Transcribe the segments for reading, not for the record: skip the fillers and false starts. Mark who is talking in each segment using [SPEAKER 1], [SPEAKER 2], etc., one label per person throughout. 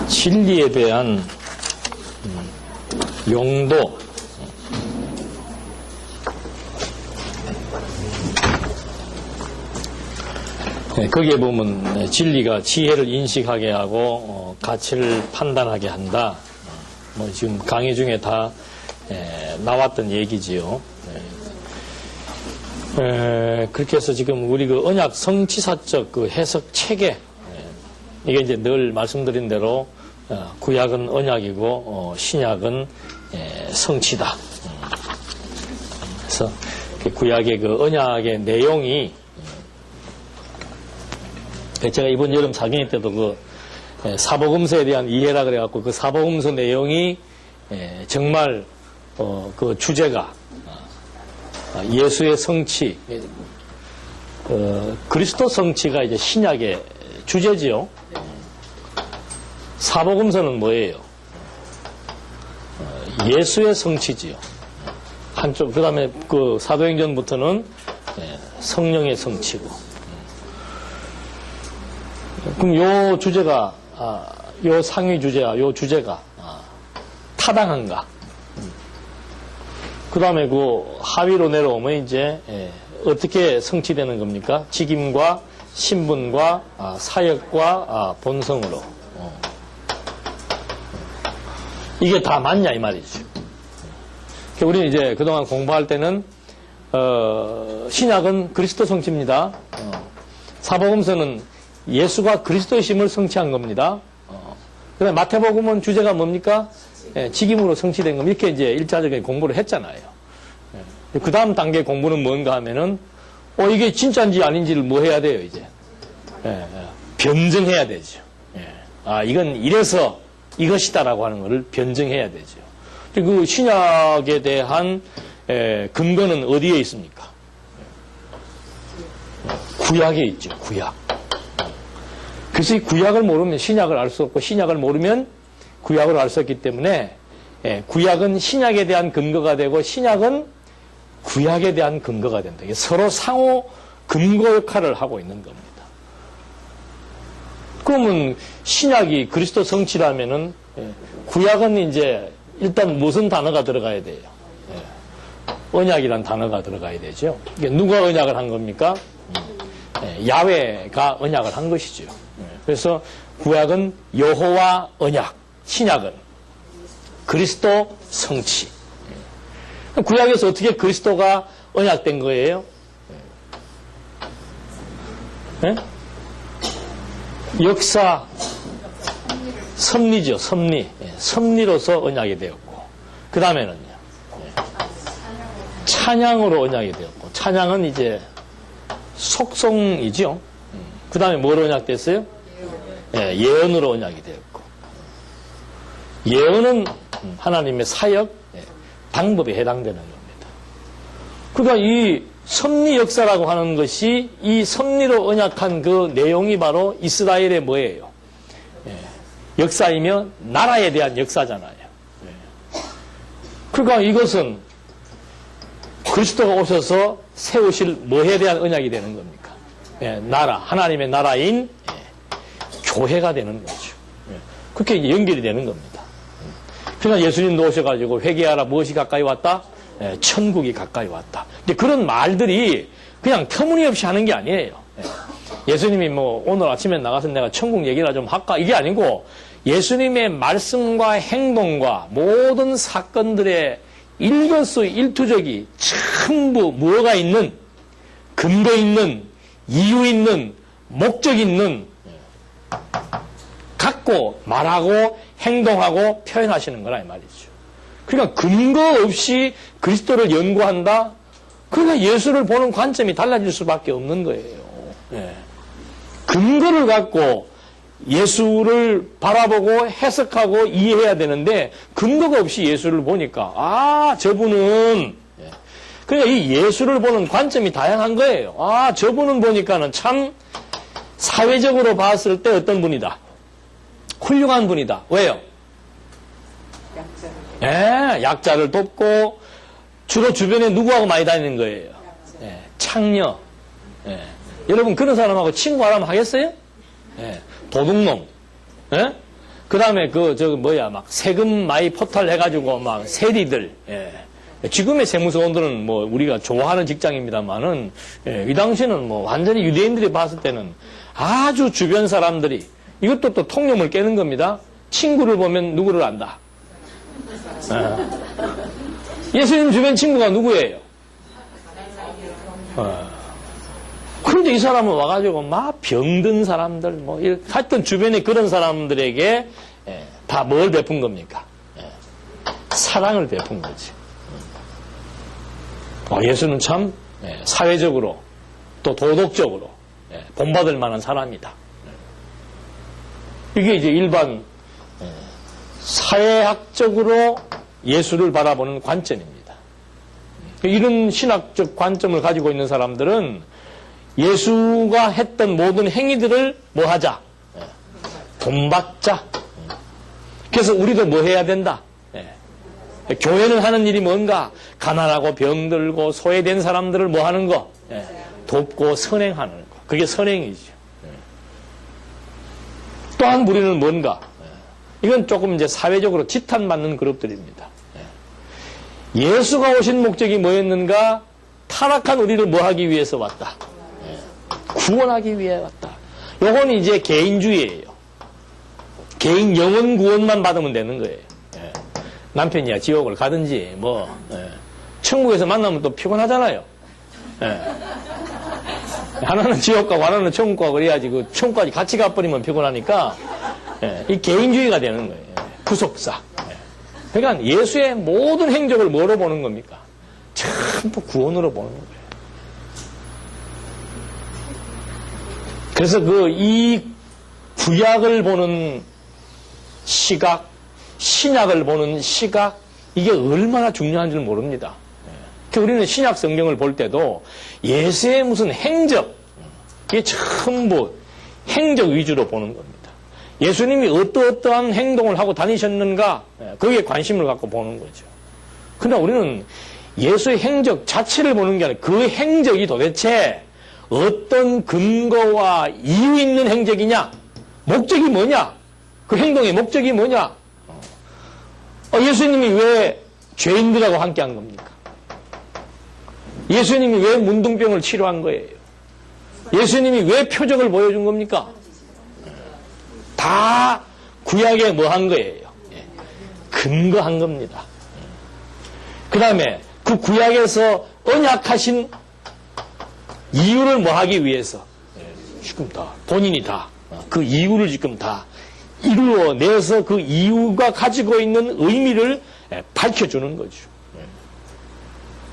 [SPEAKER 1] 진리에 대한 용도. 거기에 보면 진리가 지혜를 인식하게 하고 가치를 판단하게 한다. 뭐 지금 강의 중에 다 나왔던 얘기지요. 그렇게 해서 지금 우리 그 언약 성취사적 그 해석 체계, 이게 이제 늘 말씀드린 대로 구약은 언약이고 신약은 성취다. 그래서 구약의 그 언약의 내용이, 제가 이번 여름 사경회 때도 그 사복음서에 대한 이해라 그래갖고 그 사복음서 내용이 정말 그 주제가 예수의 성취, 그리스도 성취가 이제 신약의 주제지요. 사복음서는 뭐예요? 예수의 성취지요. 한쪽, 그 다음에 그 사도행전부터는 성령의 성취고. 그럼 요 주제가, 요 상위 주제와 요 주제가 타당한가? 그 다음에 그 하위로 내려오면 이제 어떻게 성취되는 겁니까? 직임과 신분과 사역과 본성으로. 이게 다 맞냐 이 말이죠. 우리는 이제 그동안 공부할 때는 신약은 그리스도 성취입니다. 사복음서는 예수가 그리스도의 심을 성취한 겁니다. 그 다음에 마태복음은 주제가 뭡니까? 직임으로 성취된 겁니다. 이렇게 이제 일차적인 공부를 했잖아요. 그 다음 단계 공부는 뭔가 하면은, 이게 진짜인지 아닌지를 뭐 해야 돼요, 이제? 변증해야 되죠. 이건 이래서 이것이다라고 하는 것을 변증해야 되죠. 그 신약에 대한 근거는 어디에 있습니까? 구약에 있죠, 구약. 그래서 이 구약을 모르면 신약을 알 수 없고, 신약을 모르면 구약을 알 수 없기 때문에 구약은 신약에 대한 근거가 되고 신약은 구약에 대한 근거가 된다. 이게 서로 상호 근거 역할을 하고 있는 겁니다. 그러면 신약이 그리스도 성취라면은 구약은 이제 일단 무슨 단어가 들어가야 돼요? 언약이란 단어가 들어가야 되죠. 이게 누가 언약을 한 겁니까? 야훼가 언약을 한 것이죠. 그래서 구약은 여호와 언약, 신약은 그리스도 성취. 구약에서 어떻게 그리스도가 언약된 거예요? 역사, 섭리죠, 섭리. 섭리로서 언약이 되었고, 그 다음에는요, 찬양으로 언약이 되었고, 찬양은 이제 속성이죠. 그 다음에 뭐로 언약됐어요? 예언으로 언약이 되었고, 예언은 하나님의 사역, 방법에 해당되는 겁니다. 그러니까 이 섭리 역사라고 하는 것이 이 섭리로 언약한 그 내용이 바로 이스라엘의 뭐예요? 역사이며 나라에 대한 역사잖아요. 그러니까 이것은 그리스도가 오셔서 세우실 뭐에 대한 언약이 되는 겁니까? 나라, 하나님의 나라인 교회가 되는 거죠. 그렇게 이제 연결이 되는 겁니다. 그러니까 예수님도 오셔가지고 회개하라, 무엇이 가까이 왔다? 천국이 가까이 왔다. 근데 그런 말들이 그냥 터무니없이 하는 게 아니에요. 예수님이 뭐 오늘 아침에 나가서 내가 천국 얘기나 좀 할까? 이게 아니고 예수님의 말씀과 행동과 모든 사건들의 일거수일투족이 전부 무엇가 있는, 근거 있는, 이유 있는, 목적 있는, 갖고 말하고 행동하고 표현하시는 거라 이 말이죠. 그러니까 근거 없이 그리스도를 연구한다? 그러니까 예수를 보는 관점이 달라질 수밖에 없는 거예요. 근거를 갖고 예수를 바라보고 해석하고 이해해야 되는데 근거가 없이 예수를 보니까 저분은, 그러니까 이 예수를 보는 관점이 다양한 거예요. 저분은 보니까는 참 사회적으로 봤을 때 어떤 분이다. 훌륭한 분이다. 왜요? 약자를 돕고 주로 주변에 누구하고 많이 다니는 거예요? 창녀. 여러분 그런 사람하고 친구하라면 하겠어요? 도둑놈. 그 다음에 막 세금 많이 포탈해가지고 막 세리들, 예. 지금의 세무서원들은 뭐 우리가 좋아하는 직장입니다만은, 예. 이 당시는 뭐 완전히 유대인들이 봤을 때는 아주 주변 사람들이 이것도 또 통념을 깨는 겁니다. 친구를 보면 누구를 안다. 예. 예수님 주변 친구가 누구예요? 그런데 이 사람은 와가지고 막 병든 사람들, 뭐, 하여튼 주변에 그런 사람들에게 다 뭘 베푼 겁니까? 사랑을 베푼 거지. 예수는 참 사회적으로 또 도덕적으로 본받을 만한 사람이다. 이게 이제 일반 사회학적으로 예수를 바라보는 관점입니다. 이런 신학적 관점을 가지고 있는 사람들은 예수가 했던 모든 행위들을 뭐 하자? 본받자. 그래서 우리도 뭐 해야 된다? 교회는 하는 일이 뭔가? 가난하고 병들고 소외된 사람들을 뭐 하는 거? 돕고 선행하는 거. 그게 선행이죠. 또한 우리는 뭔가? 이건 조금 이제 사회적으로 지탄받는 그룹들입니다. 예수가 오신 목적이 뭐였는가? 타락한 우리를 뭐 하기 위해서 왔다? 구원하기 위해 왔다. 요건 이제 개인주의예요. 개인 영혼 구원만 받으면 되는 거예요. 남편이야 지옥을 가든지 뭐 천국에서 만나면 또 피곤하잖아요. 하나는 지옥 가고 하나는 천국 가고 그래야지 그 천국까지 같이 가버리면 피곤하니까 이 개인주의가 되는 거예요. 구속사. 그러니까 예수의 모든 행적을 뭐로 보는 겁니까? 전부 구원으로 보는 거예요. 그래서 이 구약을 보는 시각, 신약을 보는 시각, 이게 얼마나 중요한지를 모릅니다. 우리는 신약 성경을 볼 때도 예수의 무슨 행적, 이게 전부 행적 위주로 보는 겁니다. 예수님이 어떠한 행동을 하고 다니셨는가, 거기에 관심을 갖고 보는 거죠. 그러나 우리는 예수의 행적 자체를 보는 게 아니라 그 행적이 도대체 어떤 근거와 이유 있는 행적이냐? 목적이 뭐냐? 그 행동의 목적이 뭐냐? 예수님이 왜 죄인들하고 함께 한 겁니까? 예수님이 왜 문둥병을 치료한 거예요? 예수님이 왜 표적을 보여준 겁니까? 다 구약에 뭐 한 거예요? 근거한 겁니다. 그 다음에 그 구약에서 언약하신 이유를 뭐 하기 위해서 지금 다 본인이 다 그 이유를 지금 다 이루어내서 그 이유가 가지고 있는 의미를 밝혀주는 거죠.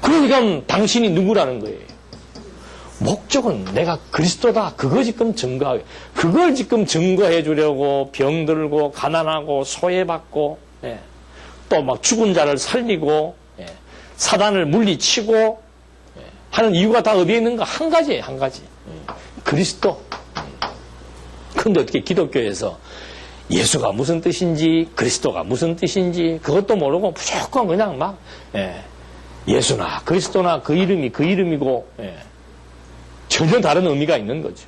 [SPEAKER 1] 그러니까 당신이 누구라는 거예요. 목적은 내가 그리스도다. 그거 지금 증거하게. 그걸 지금 증거해 주려고 병들고 가난하고 소외받고 또 막 죽은 자를 살리고 사단을 물리치고 하는 이유가 다 어디에 있는가? 한 가지예요. 한 가지. 그리스도. 그런데 어떻게 기독교에서 예수가 무슨 뜻인지 그리스도가 무슨 뜻인지 그것도 모르고 무조건 그냥 막 예수나 그리스도나 그 이름이 그 이름이고 전혀 다른 의미가 있는 거죠.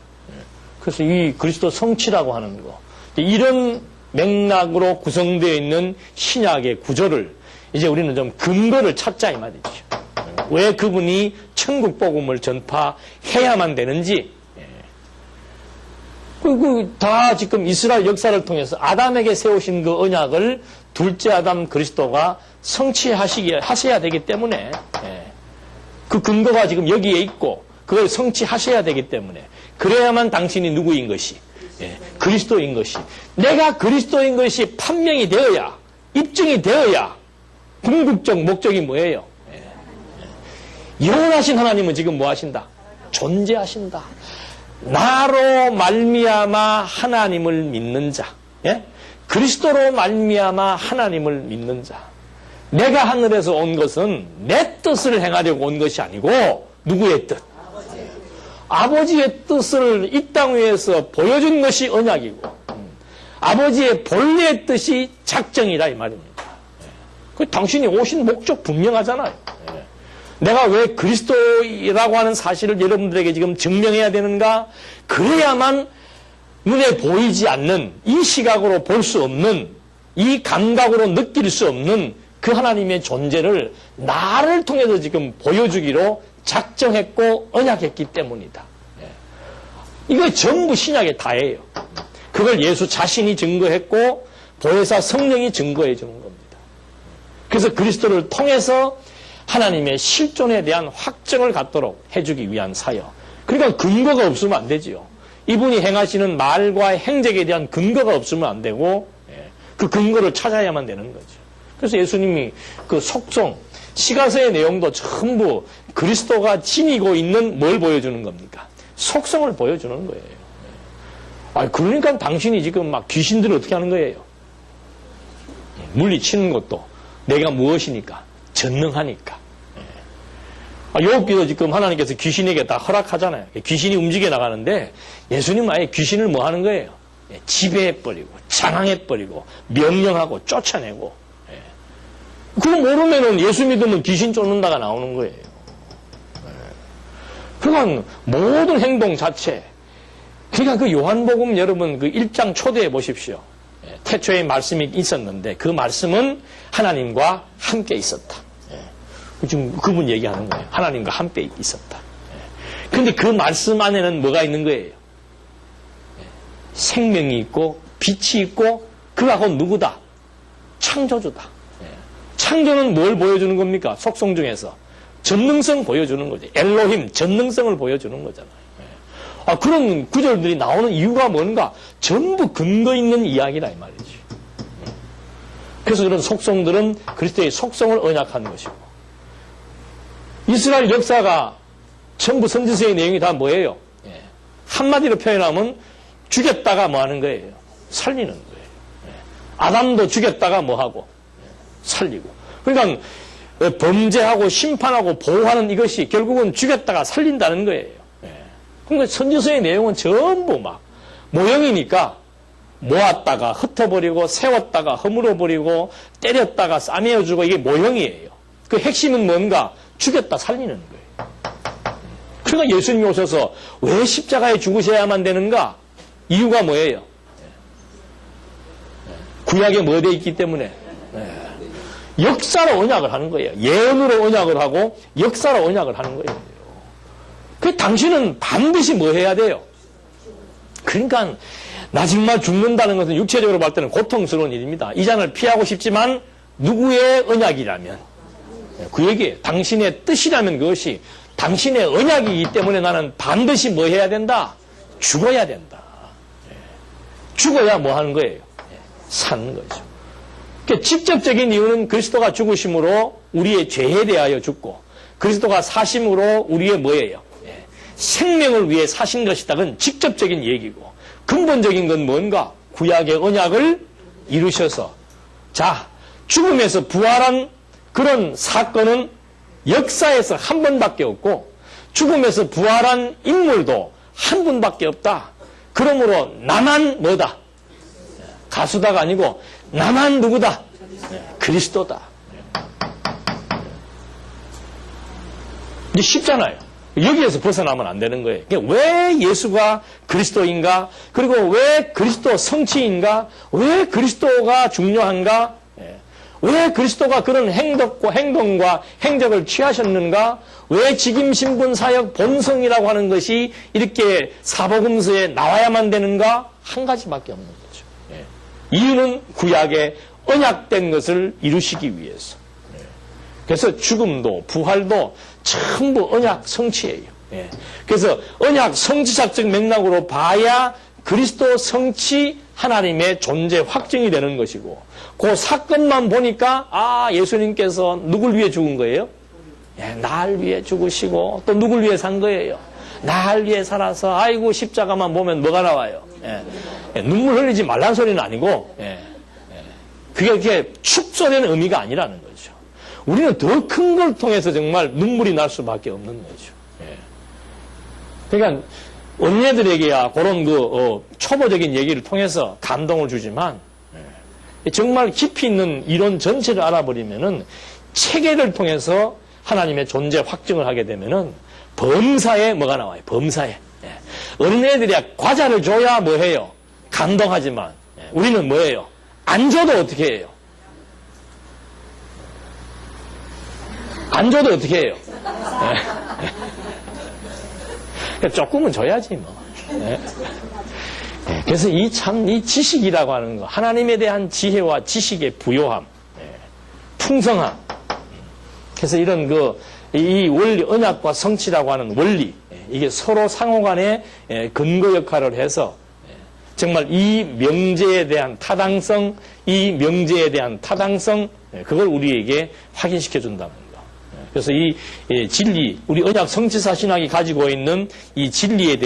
[SPEAKER 1] 그래서 이 그리스도 성취라고 하는 거 이런 맥락으로 구성되어 있는 신약의 구조를 이제 우리는 좀 근거를 찾자 이 말이죠. 왜 그분이 천국 복음을 전파해야만 되는지 다 지금 이스라엘 역사를 통해서 아담에게 세우신 그 언약을 둘째 아담 그리스도가 성취하셔야 되기 때문에 그 근거가 지금 여기에 있고 그걸 성취하셔야 되기 때문에 그래야만 당신이 누구인 것이 그리스도인 것이 내가 그리스도인 것이 판명이 되어야 입증이 되어야 궁극적 목적이 뭐예요? 영원하신 하나님은 지금 뭐 하신다? 존재하신다. 나로 말미암아 하나님을 믿는 자, 그리스도로 말미암아 하나님을 믿는 자. 내가 하늘에서 온 것은 내 뜻을 행하려고 온 것이 아니고 누구의 뜻? 아버지의 뜻을 이 땅 위에서 보여준 것이 언약이고 아버지의 본래의 뜻이 작정이다 이 말입니다. 당신이 오신 목적 분명하잖아요. 내가 왜 그리스도라고 하는 사실을 여러분들에게 지금 증명해야 되는가? 그래야만 눈에 보이지 않는, 이 시각으로 볼 수 없는, 이 감각으로 느낄 수 없는 그 하나님의 존재를 나를 통해서 지금 보여주기로 작정했고 언약했기 때문이다. 이거 전부 신약의 다예요. 그걸 예수 자신이 증거했고 보혜사 성령이 증거해 주는 겁니다. 그래서 그리스도를 통해서 하나님의 실존에 대한 확정을 갖도록 해주기 위한 사역. 그러니까 근거가 없으면 안 되지요. 이분이 행하시는 말과 행적에 대한 근거가 없으면 안 되고 그 근거를 찾아야만 되는 거죠. 그래서 예수님이 그 속성, 시가서의 내용도 전부 그리스도가 지니고 있는 뭘 보여주는 겁니까? 속성을 보여주는 거예요. 그러니까 당신이 지금 막 귀신들을 어떻게 하는 거예요? 물리치는 것도 내가 무엇이니까? 전능하니까. 욥기도 지금 하나님께서 귀신에게 다 허락하잖아요. 귀신이 움직여 나가는데 예수님은 아예 귀신을 뭐 하는 거예요? 지배해버리고 장악해버리고 명령하고 쫓아내고. 그거 모르면은 예수 믿으면 귀신 쫓는다가 나오는 거예요. 그러니까 모든 행동 자체. 그러니까 그 요한복음 여러분 그 1장 초대해 보십시오. 태초에 말씀이 있었는데 그 말씀은 하나님과 함께 있었다. 지금 그분 얘기하는 거예요. 하나님과 함께 있었다. 그런데 그 말씀 안에는 뭐가 있는 거예요? 생명이 있고 빛이 있고 그가 곧 누구다? 창조주다. 창조는 뭘 보여주는 겁니까? 속성 중에서 전능성 보여주는 거죠. 엘로힘 전능성을 보여주는 거잖아요. 그런 구절들이 나오는 이유가 뭔가? 전부 근거 있는 이야기라 이 말이지. 그래서 그런 속성들은 그리스도의 속성을 언약한 것이고, 이스라엘 역사가 전부 선지서의 내용이 다 뭐예요? 한마디로 표현하면 죽였다가 뭐 하는 거예요? 살리는 거예요. 아담도 죽였다가 뭐 하고? 살리고. 그러니까 범죄하고 심판하고 보호하는 이것이 결국은 죽였다가 살린다는 거예요. 그러니까 선지서의 내용은 전부 막 모형이니까 모았다가 흩어버리고 세웠다가 허물어버리고 때렸다가 싸매어주고 이게 모형이에요. 그 핵심은 뭔가? 죽였다 살리는 거예요. 그러니까 예수님이 오셔서 왜 십자가에 죽으셔야만 되는가? 이유가 뭐예요? 구약에 뭐 돼 있기 때문에 역사로 언약을 하는 거예요. 예언으로 언약을 하고 역사로 언약을 하는 거예요. 그 당신은 반드시 뭐 해야 돼요? 그러니까 나 정말 죽는다는 것은 육체적으로 볼 때는 고통스러운 일입니다. 이 잔을 피하고 싶지만 누구의 언약이라면 그 얘기예요. 당신의 뜻이라면 그것이 당신의 언약이기 때문에 나는 반드시 뭐 해야 된다? 죽어야 된다. 죽어야 뭐 하는 거예요? 사는 거죠. 그러니까 직접적인 이유는 그리스도가 죽으심으로 우리의 죄에 대하여 죽고 그리스도가 사심으로 우리의 뭐예요? 생명을 위해 사신 것이다. 그건 직접적인 얘기고 근본적인 건 뭔가? 구약의 언약을 이루셔서 자, 죽음에서 부활한 그런 사건은 역사에서 한 번밖에 없고 죽음에서 부활한 인물도 한 분밖에 없다. 그러므로 나만 뭐다? 가수다가 아니고 나만 누구다? 그리스도다. 이제 쉽잖아요. 여기에서 벗어나면 안 되는 거예요. 왜 예수가 그리스도인가? 그리고 왜 그리스도 성취인가? 왜 그리스도가 중요한가? 왜 그리스도가 그런 행동과 행적을 취하셨는가? 왜 직임, 신분, 사역, 본성이라고 하는 것이 이렇게 사복음서에 나와야만 되는가? 한 가지밖에 없는 거죠. 이유는 구약에 언약된 것을 이루시기 위해서. 그래서 죽음도 부활도 전부 언약 성취예요. 그래서 언약 성취사적 맥락으로 봐야 그리스도 성취 하나님의 존재 확증이 되는 것이고 그 사건만 보니까 예수님께서 누굴 위해 죽은 거예요? 날 위해 죽으시고 또 누굴 위해 산 거예요? 날 위해 살아서 아이고 십자가만 보면 뭐가 나와요? 눈물 흘리지 말라는 소리는 아니고 그게 그렇게 축소되는 의미가 아니라는 거죠. 우리는 더 큰 걸 통해서 정말 눈물이 날 수밖에 없는 거죠. 그러니까 언니들에게야 그런 초보적인 얘기를 통해서 감동을 주지만 정말 깊이 있는 이론 전체를 알아버리면은 체계를 통해서 하나님의 존재 확증을 하게 되면은 범사에 뭐가 나와요? 범사에. 어린애들이야 과자를 줘야 뭐 해요? 감동하지만 우리는 뭐예요? 안 줘도 어떻게 해요? 안 줘도 어떻게 해요? 조금은 줘야지 뭐. 그래서 이 지식이라고 하는 거, 하나님에 대한 지혜와 지식의 부요함, 풍성함. 그래서 이런 이 원리, 언약과 성취라고 하는 원리, 이게 서로 상호간에 근거 역할을 해서 정말 이 명제에 대한 타당성, 그걸 우리에게 확인시켜 준다는 거. 그래서 이 진리, 우리 언약 성취사 신학이 가지고 있는 이 진리에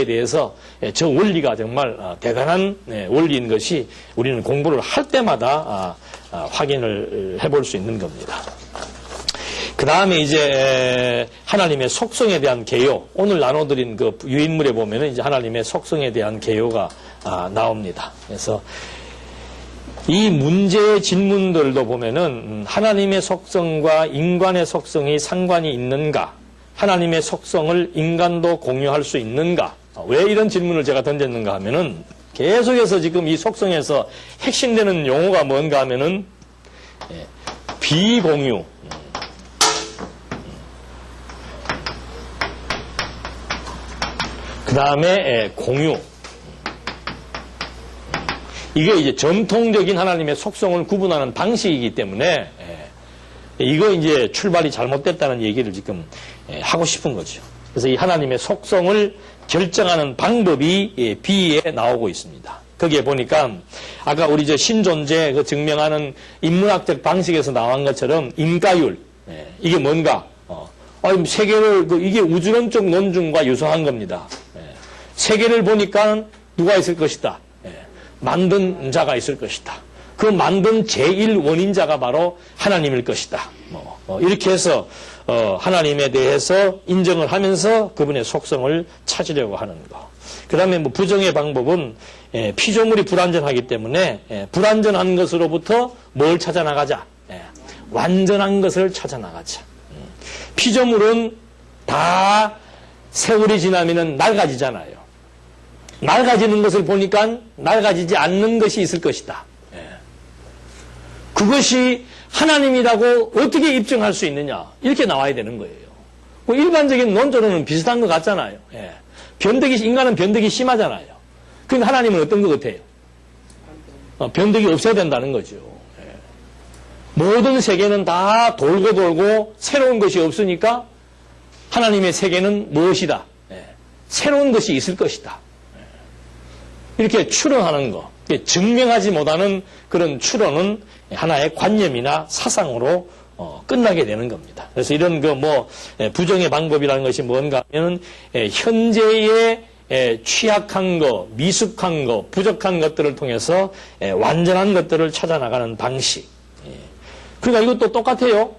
[SPEAKER 1] 대해서 저 원리가 정말 대단한 원리인 것이 우리는 공부를 할 때마다 확인을 해볼 수 있는 겁니다. 그 다음에 이제 하나님의 속성에 대한 개요. 오늘 나눠드린 그 유인물에 보면은 이제 하나님의 속성에 대한 개요가 나옵니다. 그래서 이 문제의 질문들도 보면은 하나님의 속성과 인간의 속성이 상관이 있는가? 하나님의 속성을 인간도 공유할 수 있는가? 왜 이런 질문을 제가 던졌는가 하면은 계속해서 지금 이 속성에서 핵심되는 용어가 뭔가 하면은 비공유. 그 다음에 공유. 이게 이제 전통적인 하나님의 속성을 구분하는 방식이기 때문에 이거 이제 출발이 잘못됐다는 얘기를 지금 하고 싶은 거죠. 그래서 이 하나님의 속성을 결정하는 방법이 B에 나오고 있습니다. 거기에 보니까 아까 우리 저 신존재 그 증명하는 인문학적 방식에서 나온 것처럼 인가율, 이게 뭔가 세계를 이게 우주론적 논증과 유사한 겁니다. 세계를 보니까 누가 있을 것이다. 만든 자가 있을 것이다. 그 만든 제1원인자가 바로 하나님일 것이다. 이렇게 해서 하나님에 대해서 인정을 하면서 그분의 속성을 찾으려고 하는 거. 그 다음에 부정의 방법은 피조물이 불완전하기 때문에 불완전한 것으로부터 뭘 찾아 나가자? 완전한 것을 찾아 나가자. 피조물은 다 세월이 지나면 낡아지잖아요. 낡아지는 것을 보니까 낡아지지 않는 것이 있을 것이다. 그것이 하나님이라고 어떻게 입증할 수 있느냐? 이렇게 나와야 되는 거예요. 일반적인 논조로는 비슷한 것 같잖아요. 인간은 변덕이 심하잖아요. 그러니까 하나님은 어떤 것 같아요? 변덕이 없어야 된다는 거죠. 모든 세계는 다 돌고 새로운 것이 없으니까 하나님의 세계는 무엇이다? 새로운 것이 있을 것이다. 이렇게 추론하는 거, 증명하지 못하는 그런 추론은 하나의 관념이나 사상으로 끝나게 되는 겁니다. 그래서 이런 부정의 방법이라는 것이 뭔가 하면 현재의 취약한 거, 미숙한 거, 부족한 것들을 통해서 완전한 것들을 찾아나가는 방식. 그러니까 이것도 똑같아요.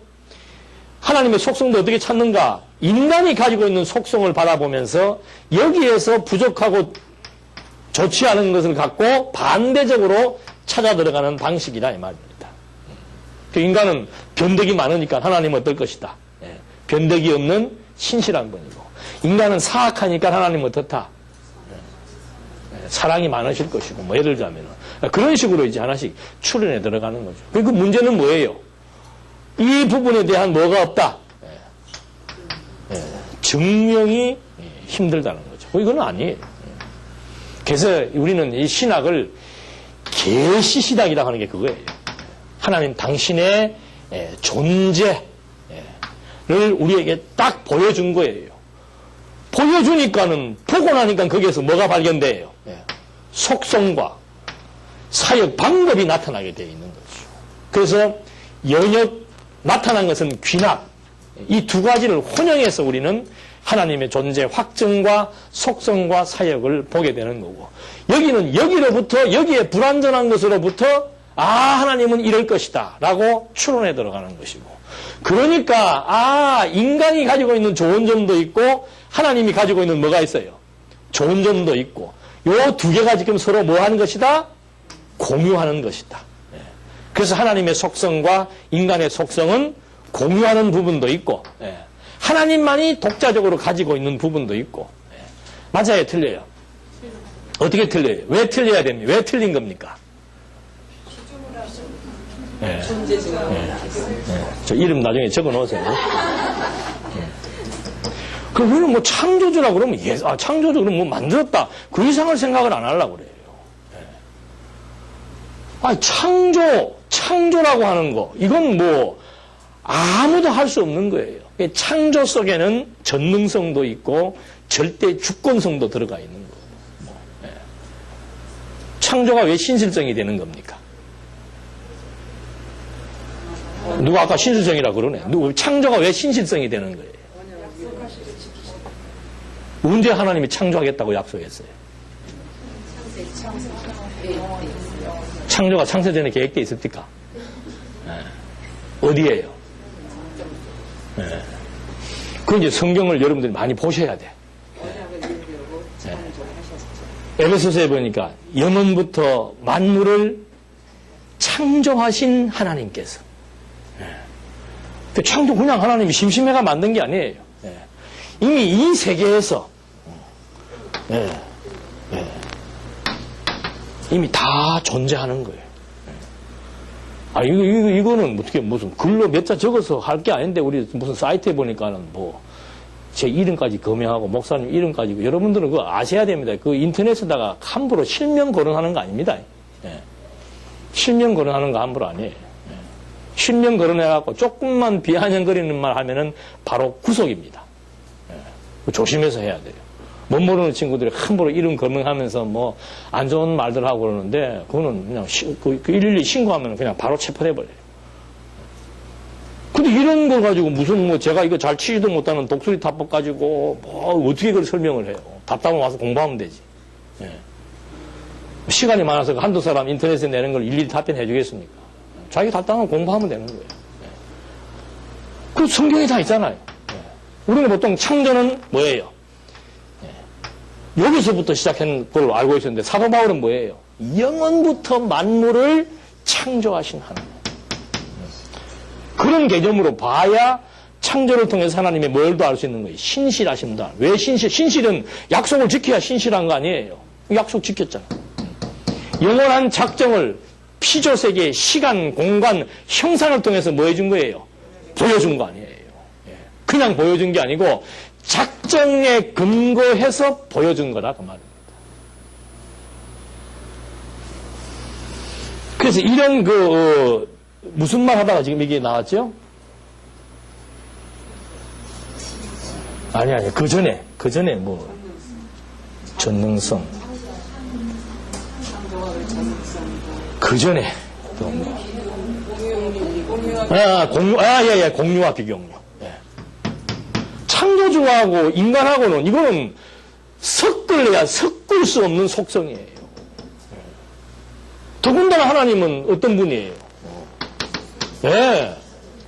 [SPEAKER 1] 하나님의 속성도 어떻게 찾는가? 인간이 가지고 있는 속성을 바라보면서 여기에서 부족하고 좋지 않은 것을 갖고 반대적으로 찾아 들어가는 방식이다 이 말입니다. 그 인간은 변덕이 많으니까 하나님은 어떨 것이다. 변덕이 없는 신실한 분이고 인간은 사악하니까 하나님은 어떻다. 사랑이 많으실 것이고 예를 들자면 그런 식으로 이제 하나씩 추론해 들어가는 거죠. 그 문제는 뭐예요? 이 부분에 대한 뭐가 없다. 증명이 힘들다는 거죠. 이건 아니에요. 그래서 우리는 이 신학을 계시신학이라고 하는 게 그거예요. 하나님 당신의 존재를 우리에게 딱 보여준 거예요. 보여주니까는 보고 나니까 거기에서 뭐가 발견돼요? 속성과 사역 방법이 나타나게 되어 있는 거죠. 그래서 영역 나타난 것은 귀납 이 두 가지를 혼용해서 우리는 하나님의 존재 확증과 속성과 사역을 보게 되는 거고 여기는 여기로부터 여기에 불완전한 것으로부터 하나님은 이럴 것이다 라고 추론해 들어가는 것이고 그러니까 인간이 가지고 있는 좋은 점도 있고 하나님이 가지고 있는 뭐가 있어요? 좋은 점도 있고 요 두 개가 지금 서로 뭐 하는 것이다? 공유하는 것이다. 그래서 하나님의 속성과 인간의 속성은 공유하는 부분도 있고 하나님만이 독자적으로 가지고 있는 부분도 있고 맞아요? 틀려요? 어떻게 틀려요? 왜 틀려야 됩니까? 왜 틀린 겁니까? 네. 저 이름 나중에 적어 놓으세요. 그럼 우리는 뭐 창조주라고 그러면, 창조주 그러면 뭐 만들었다. 그 이상을 생각을 안 하려고 그래요. 창조라고 하는 거, 이건 뭐, 아무도 할 수 없는 거예요. 창조 속에는 전능성도 있고, 절대 주권성도 들어가 있는 거예요. 창조가 왜 신실성이 되는 겁니까? 누가 아까 신실성이라고 그러네. 창조가 왜 신실성이 되는 거예요? 언제 하나님이 창조하겠다고 약속했어요? 창조가 창세 전에 계획되어 있었습니까? 어디에요? 그 이제 성경을 여러분들이 많이 보셔야 돼. 에베소서에 보니까 영원부터 만물을 창조하신 하나님께서. 창조 그냥 하나님이 심심해가 만든 게 아니에요. 이미 이 세계에서 이미 다 존재하는 거예요. 이거는 어떻게 무슨 글로 몇 자 적어서 할 게 아닌데 우리 무슨 사이트에 보니까는 뭐 제 이름까지 검명하고 목사님 이름까지 여러분들은 그거 아셔야 됩니다. 그 인터넷에다가 함부로 실명 거론하는 거 아닙니다. 실명 거론하는 거 함부로 아니에요. 실명 거론해갖고 조금만 비아냥거리는 말 하면은 바로 구속입니다. 조심해서 해야 돼요. 못 모르는 친구들이 함부로 이름 거명하면서 뭐 안 좋은 말들 하고 그러는데 그거는 그냥 112 신고하면 그냥 바로 체포돼 버려요. 근데 이런 걸 가지고 무슨 뭐 제가 이거 잘 치지도 못하는 독수리 타법 가지고 뭐 어떻게 그걸 설명을 해요. 답답하면 와서 공부하면 되지. 시간이 많아서 한두 사람 인터넷에 내는 걸 일일이 답변해 주겠습니까? 자기 답답하면 공부하면 되는 거예요. 그 성경에 다 있잖아요. 우리는 보통 창조는 뭐예요? 여기서부터 시작한 걸로 알고 있었는데 사도 바울은 뭐예요? 영원부터 만물을 창조하신 하나님. 그런 개념으로 봐야 창조를 통해서 하나님의 뭘도 알 수 있는 거예요. 신실하십니다. 왜 신실? 신실은 약속을 지켜야 신실한 거 아니에요. 약속 지켰잖아. 영원한 작정을 피조세계, 시간, 공간, 형상을 통해서 뭐 해준 거예요? 보여준 거 아니에요. 그냥 보여준 게 아니고 작정에 근거해서 보여준 거다 그 말입니다. 그래서 이런 무슨 말 하다가 지금 이게 나왔죠? 아니 그 전에 뭐 전능성 그 전에 또 뭐 공유와 비공유. 창조주하고 인간하고는 이거는 섞을 수 없는 속성이에요. 더군다나 하나님은 어떤 분이에요?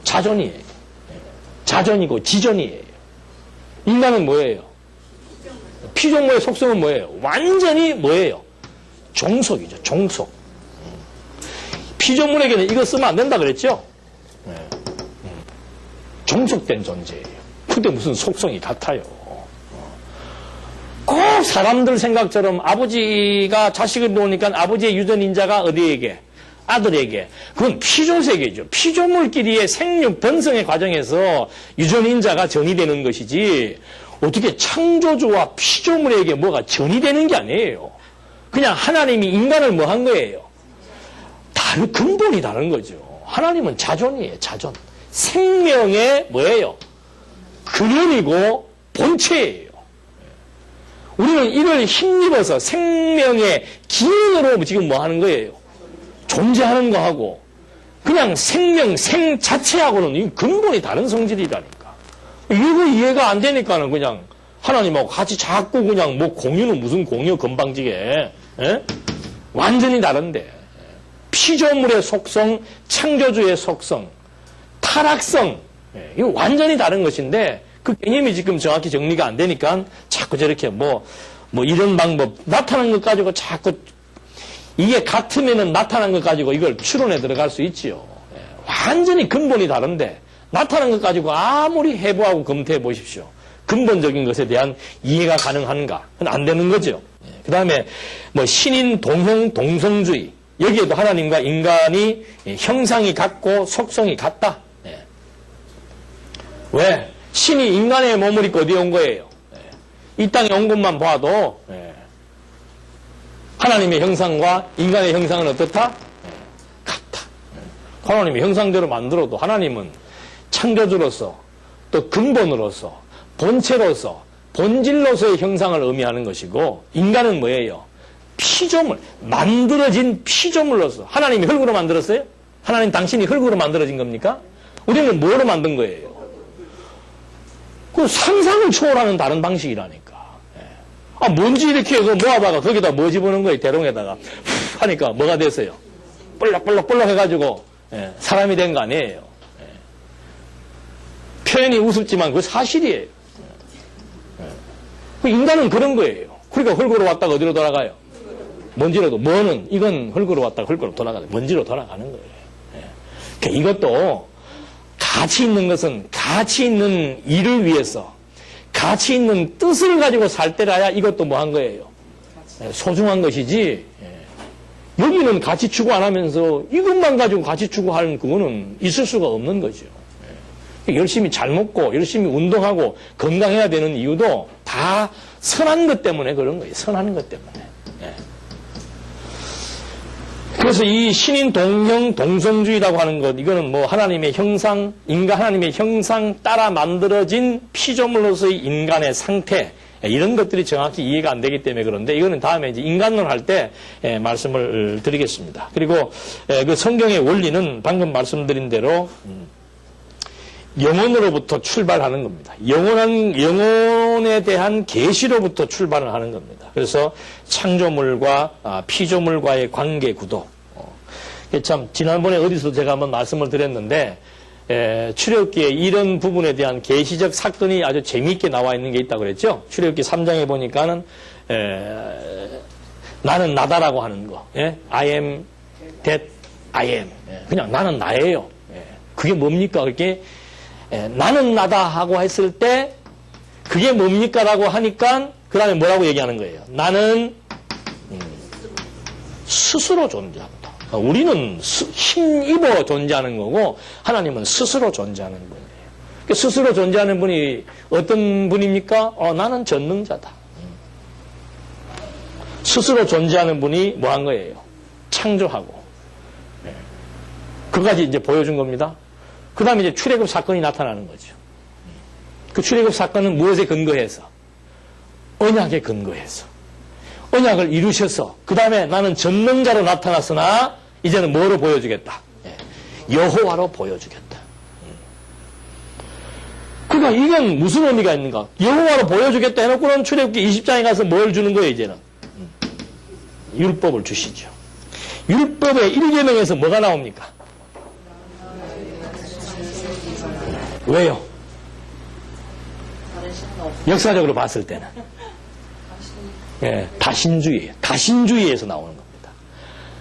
[SPEAKER 1] 자전이에요. 자전이고 지전이에요. 인간은 뭐예요? 피조물의 속성은 뭐예요? 완전히 뭐예요? 종속이죠. 종속. 피조물에게는 이거 쓰면 안 된다 그랬죠? 종속된 존재예요. 근데 무슨 속성이 같아요. 꼭 사람들 생각처럼 아버지가 자식을 놓으니까 아버지의 유전인자가 어디에게? 아들에게. 그건 피조세계죠. 피조물끼리의 생육, 번성의 과정에서 유전인자가 전이되는 것이지 어떻게 창조주와 피조물에게 뭐가 전이되는 게 아니에요. 그냥 하나님이 인간을 뭐 한 거예요? 근본이 다른 거죠. 하나님은 자존이에요. 자존. 생명의 뭐예요? 근원이고 본체예요. 우리는 이걸 힘입어서 생명의 기능으로 지금 뭐 하는 거예요? 존재하는 거하고 그냥 생 자체하고는 근본이 다른 성질이라니까. 이거 이해가 안 되니까는 그냥 하나님하고 같이 자꾸 그냥 뭐 공유는 무슨 공유 건방지게 완전히 다른데 피조물의 속성, 창조주의 속성, 타락성 이거 완전히 다른 것인데 그 개념이 지금 정확히 정리가 안 되니까 자꾸 저렇게 뭐 이런 방법 나타난 것 가지고 자꾸 이게 같으면은 나타난 것 가지고 이걸 추론에 들어갈 수 있지요. 완전히 근본이 다른데 나타난 것 가지고 아무리 해부하고 검토해 보십시오. 근본적인 것에 대한 이해가 가능한가? 그건 안 되는 거죠. 그 다음에 뭐 신인 동형 동성주의. 여기에도 하나님과 인간이 형상이 같고 속성이 같다. 예. 왜? 신이 인간의 몸을 입고 어디에 온 거예요? 예. 이 땅에 온 것만 봐도 예. 하나님의 형상과 인간의 형상은 어떻다? 예. 같다. 예. 하나님의 형상대로 만들어도 하나님은 창조주로서 또 근본으로서 본체로서 본질로서의 형상을 의미하는 것이고 인간은 뭐예요? 피조물, 만들어진 피조물로서. 하나님이 흙으로 만들었어요? 하나님 당신이 흙으로 만들어진 겁니까? 우리는 뭐로 만든 거예요? 그 상상을 초월하는 다른 방식이라니까. 예. 아, 먼지 이렇게 해서 모아다가 거기다 뭐 집어넣은 거예요? 대롱에다가 하니까 뭐가 됐어요? 볼록볼록 해가지고 예, 사람이 된 거 아니에요. 예. 표현이 우습지만 그 사실이에요. 예. 그 인간은 그런 거예요. 그러니까 흙으로 왔다가 어디로 돌아가요? 먼지로도, 뭐는, 이건 흙으로 왔다가 흙으로 돌아가는, 먼지로 돌아가는 거예요. 예. 그러니까 이것도 가치 있는 것은 가치 있는 일을 위해서, 가치 있는 뜻을 가지고 살 때라야 이것도 뭐 한 거예요? 예, 소중한 것이지, 예. 여기는 가치 추구 안 하면서 이것만 가지고 가치 추구하는 그거는 있을 수가 없는 거죠. 예. 열심히 잘 먹고, 열심히 운동하고, 건강해야 되는 이유도 다 선한 것 때문에 그런 거예요. 선한 것 때문에. 예. 그래서 이 신인 동형 동성주의라고 하는 것, 이거는 뭐 하나님의 형상, 인간 하나님의 형상 따라 만들어진 피조물로서의 인간의 상태, 이런 것들이 정확히 이해가 안 되기 때문에 그런데 이거는 다음에 이제 인간론 할 때 말씀을 드리겠습니다. 그리고 그 성경의 원리는 방금 말씀드린 대로 영혼으로부터 출발하는 겁니다. 영혼에 대한 계시로부터 출발을 하는 겁니다. 그래서 창조물과 피조물과의 관계 구도. 참 지난번에 어디서 제가 한번 말씀을 드렸는데 출애굽기에 이런 부분에 대한 계시적 사건이 아주 재미있게 나와 있는 게 있다고 그랬죠. 출애굽기 3장에 보니까는 나는 나다라고 하는 거. I am that I am. 그냥 나는 나예요. 그게 뭡니까? 그렇게 나는 나다 하고 했을 때 그게 뭡니까? 라고 하니까 그 다음에 뭐라고 얘기하는 거예요? 나는 스스로 존재한다. 우리는 힘입어 존재하는 거고 하나님은 스스로 존재하는 분이에요. 스스로 존재하는 분이 어떤 분입니까? 나는 전능자다. 스스로 존재하는 분이 뭐 한 거예요? 창조하고. 그까지 이제 보여준 겁니다. 그 다음에 이제 출애굽 사건이 나타나는 거죠. 그 출애굽 사건은 무엇에 근거해서? 언약에 근거해서. 언약을 이루셔서 그 다음에 나는 전능자로 나타났으나 이제는 뭐로 보여주겠다? 여호와로 보여주겠다. 그러니까 이건 무슨 의미가 있는가? 여호와로 보여주겠다 해놓고는 출애굽기 20장에 가서 뭘 주는 거예요, 이제는? 율법을 주시죠. 율법의 1계명에서 뭐가 나옵니까? 왜요? 역사적으로 봤을 때는 다신주의예요. 다신주의에서 나오는 겁니다.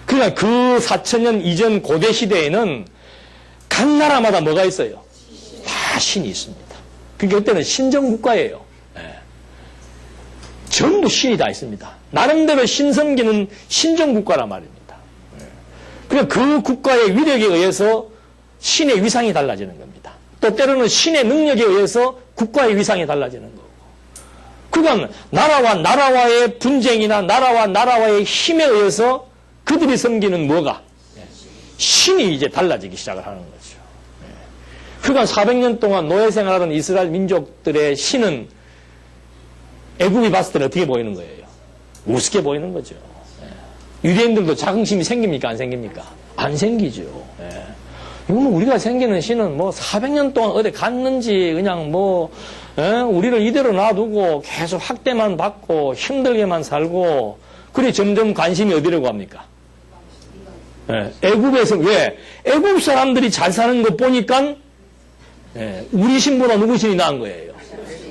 [SPEAKER 1] 그러니까 그 4000년 이전 고대 시대에는 각 나라마다 뭐가 있어요? 다 신이 있습니다. 그러니까 그때는 신정국가예요. 전부 신이 다 있습니다. 나름대로 신 섬기는 신정국가란 말입니다. 그러니까 그 국가의 위력에 의해서 신의 위상이 달라지는 겁니다. 또 때로는 신의 능력에 의해서 국가의 위상이 달라지는 거고. 그러니까 나라와 나라와의 분쟁이나 나라와 나라와의 힘에 의해서 그들이 섬기는 뭐가? 신이 이제 달라지기 시작을 하는 거죠. 그러니까 400년 동안 노예 생활하던 이스라엘 민족들의 신은 애굽이 봤을 때는 어떻게 보이는 거예요? 우습게 보이는 거죠. 유대인들도 자긍심이 생깁니까? 안 생깁니까? 안 생기죠. 이거는 우리가 생기는 신은 뭐 400년 동안 어디 갔는지 그냥 뭐 우리를 이대로 놔두고 계속 학대만 받고 힘들게만 살고 그래 점점 관심이 어디로 갑니까? 애굽에서 왜? 애굽 사람들이 잘 사는 거 보니까 우리 신보다 누구 신이 나은 거예요?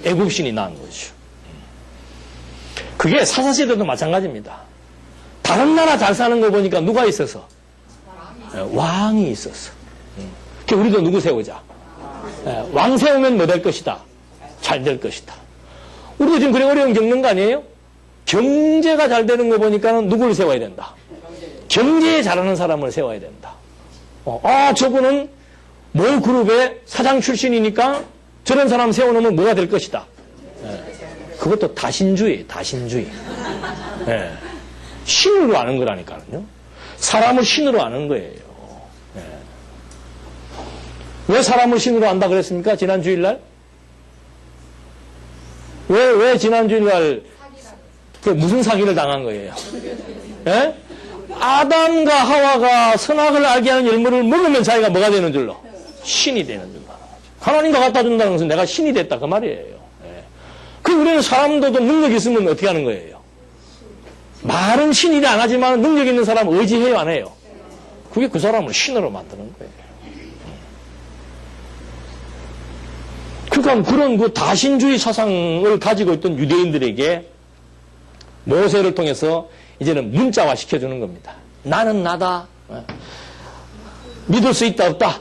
[SPEAKER 1] 애굽 신이 나은 거죠. 그게 사사시대도 마찬가지입니다. 다른 나라 잘 사는 거 보니까 누가 있어서? 왕이 있었어. 우리도 누구 세우자? 왕 세우면 뭐 될 것이다? 잘 될 것이다. 우리도 지금 그래 어려움 겪는 거 아니에요? 경제가 잘 되는 거 보니까는 누구를 세워야 된다? 경제에 잘하는 사람을 세워야 된다. 저분은 모 그룹의 사장 출신이니까 저런 사람 세워놓으면 뭐가 될 것이다. 그것도 다신주의. 신으로 아는 거라니까요. 사람을 신으로 아는 거예요. 왜 사람을 신으로 안다 그랬습니까? 지난 주일날? 왜 지난 주일날 무슨 사기를 당한 거예요? 예? 아담과 하와가 선악을 알게 하는 열매를 먹으면 자기가 뭐가 되는 줄로? 신이 되는 줄로. 하나님과 갖다 준다는 것은 내가 신이 됐다 그 말이에요. 그 우리는 사람들도 능력이 있으면 어떻게 하는 거예요? 말은 신이 안 하지만 능력 있는 사람 의지해요 안 해요? 그게 그 사람을 신으로 만드는 거예요. 그러니까 그런 그 다신주의 사상을 가지고 있던 유대인들에게 모세를 통해서 이제는 문자화 시켜주는 겁니다. 나는 나다. 믿을 수 있다 없다.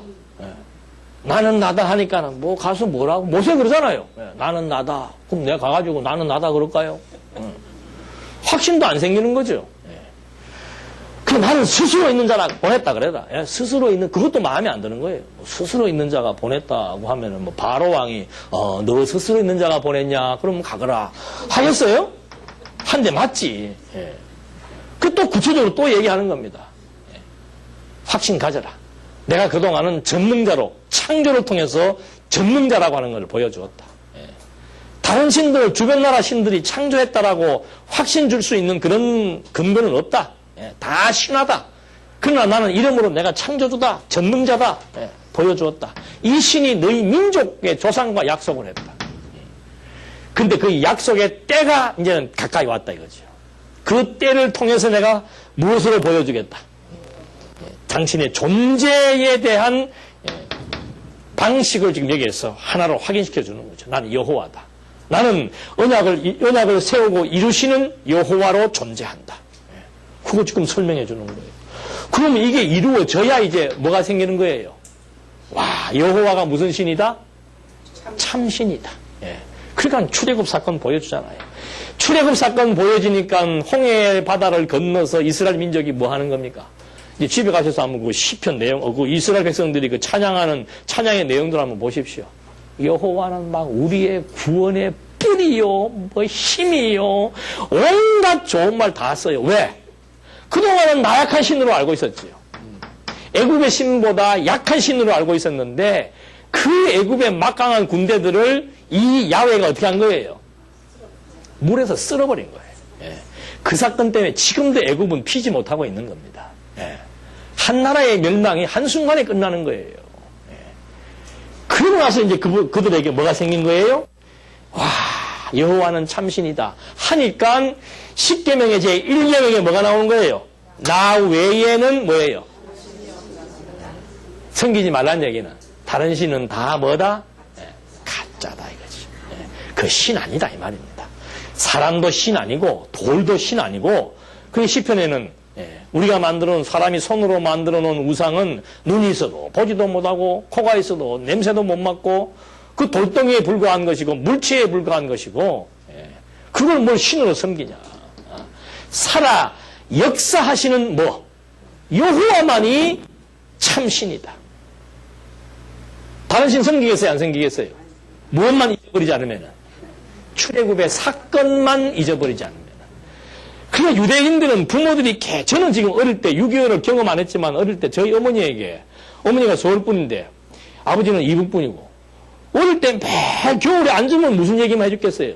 [SPEAKER 1] 나는 나다 하니까는 뭐 가서 뭐라고 모세 그러잖아요. 나는 나다. 그럼 내가 가가지고 나는 나다 그럴까요? 확신도 안 생기는 거죠. 그 나는 스스로 있는 자라 보냈다 그래라. 스스로 있는 그것도 마음에 안 드는 거예요. 스스로 있는 자가 보냈다고 하면은 뭐 바로 왕이 너 스스로 있는 자가 보냈냐? 그럼 가거라. 하겠어요? 한 대 맞지. 그 또 구체적으로 또 얘기하는 겁니다. 확신 가져라. 내가 그동안은 전능자로 창조를 통해서 전능자라고 하는 걸 보여주었다. 다른 신들, 주변 나라 신들이 창조했다라고 확신 줄 수 있는 그런 근거는 없다. 다 신하다. 그러나 나는 이름으로 내가 창조주다, 전능자다 보여주었다. 이 신이 너희 민족의 조상과 약속을 했다. 근데 그 약속의 때가 이제는 가까이 왔다 이거죠. 그 때를 통해서 내가 무엇으로 보여주겠다. 당신의 존재에 대한 방식을 지금 여기에서 하나로 확인시켜 주는 거죠. 나는 여호와다. 나는 언약을 세우고 이루시는 여호와로 존재한다. 그거 지금 설명해 주는 거예요. 그러면 이게 이루어져야 이제 뭐가 생기는 거예요? 와, 여호와가 무슨 신이다? 참신이다. 그러니까 출애굽 사건 보여주잖아요. 출애굽 사건 보여지니까 홍해 바다를 건너서 이스라엘 민족이 뭐 하는 겁니까? 이제 집에 가셔서 한번 그 시편 내용, 그 이스라엘 백성들이 그 찬양하는 찬양의 내용들 한번 보십시오. 여호와는 막 우리의 구원의 뿌리요, 뭐 힘이요, 온갖 좋은 말 다 써요. 왜? 그동안은 나약한 신으로 알고 있었지요. 애굽의 신보다 약한 신으로 알고 있었는데 그 애굽의 막강한 군대들을 이 야훼가 어떻게 한 거예요? 물에서 쓸어버린 거예요. 그 사건 때문에 지금도 애굽은 피지 못하고 있는 겁니다. 한 나라의 멸망이 한순간에 끝나는 거예요. 그러고 나서 이제 그들에게 뭐가 생긴 거예요? 와, 여호와는 참신이다 하니까 10계명의 제1계명에 뭐가 나오는 거예요? 나 외에는 뭐예요? 섬기지 말라는 얘기는 다른 신은 다 뭐다? 가짜다 이거지. 그 신 아니다 이 말입니다. 사람도 신 아니고 돌도 신 아니고 그 시편에는 우리가 만들어놓은 사람이 손으로 만들어놓은 우상은 눈이 있어도 보지도 못하고 코가 있어도 냄새도 못 맡고 그 돌덩이에 불과한 것이고 물체에 불과한 것이고 그걸 뭘 신으로 섬기냐. 살아 역사하시는 뭐 여호와만이 참신이다. 다른 신 섬기겠어요 안 섬기겠어요? 무엇만 잊어버리지 않으면 출애굽의 사건만 잊어버리지 않으면. 그러니까 유대인들은 부모들이 저는 지금 어릴 때 6.25를 경험 안 했지만 어릴 때 저희 어머니에게 어머니가 서울분인데 아버지는 이북분이고 어릴 때 매일 겨울에 앉으면 무슨 얘기만 해줬겠어요?